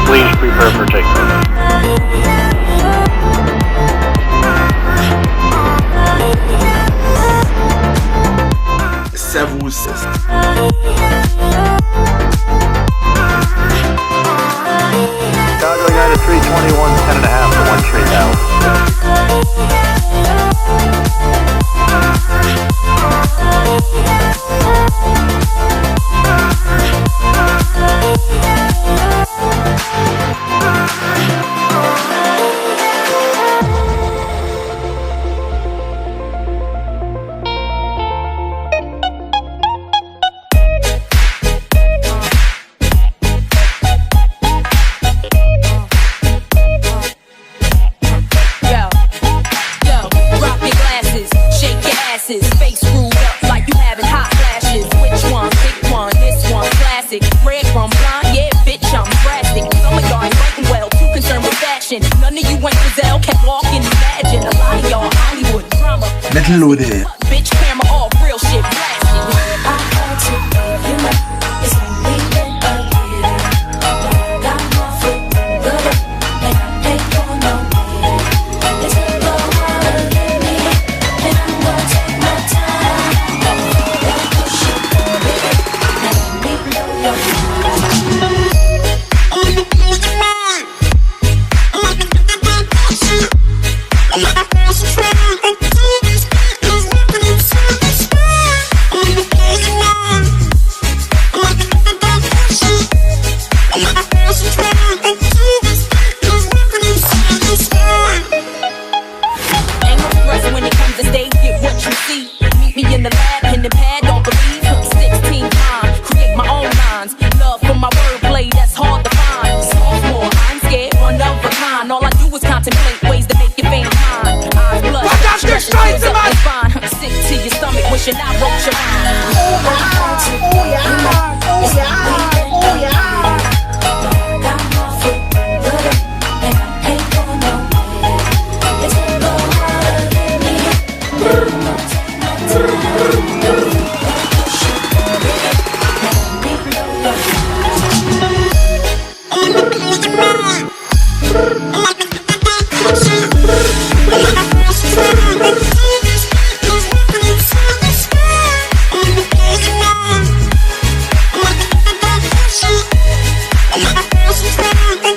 please prepare for takeoff. Servus. Chicago United 321, 10.5 for 1 tree now. Face screwed up like you having hot flashes. Which one? Pick one. This one classic. Red from blonde, yeah, bitch, I'm drastic. Some of y'all ain't writing well, too concerned with fashion. None of you ain't Giselle, can't walk and imagine. A lot of y'all Hollywood drama. Metal loaded. Bitch, camera off, real shit blasting. I had to leave you. It's like leaving a little. Got my foot in the door, and I ain't going nowhere. It's a low water in me, and I'm gonna take my time. Push it, baby, and let me blow your mind. I'm gonna blow your mind. I'm gonna get that bad shit. I'm gonna concentrate on doing these niggas walking inside the sky. I'm gonna blow your mind. I'm gonna get that bad shit. I'm gonna concentrate on doing these niggas walking inside the sky. Ain't no stress when it comes to stage, get what you see. Meet me in the lab, pen and pad, don't believe. 16 times, create my own lines. Love for my wordplay, that's hard to find. Sophomore, I'm scared, one of a kind. All I do is contemplate ways to make your fame mine. Eyes blood, stress and tears up your spine. Sick to your stomach, wishing I wrote your mind. Oh yeah, oh yeah, oh yeah. Got my foot in the door, and I ain't going nowhere. It's a low water in me. Take my time. Push it, baby, and let me blow your mind. I'm gonna blow your mind. I'm gonna get that bad shit. I'm gonna concentrate on doing these niggas walking inside the sky. I'm gonna blow your mind. I'm gonna get that bad shit. I'm gonna concentrate on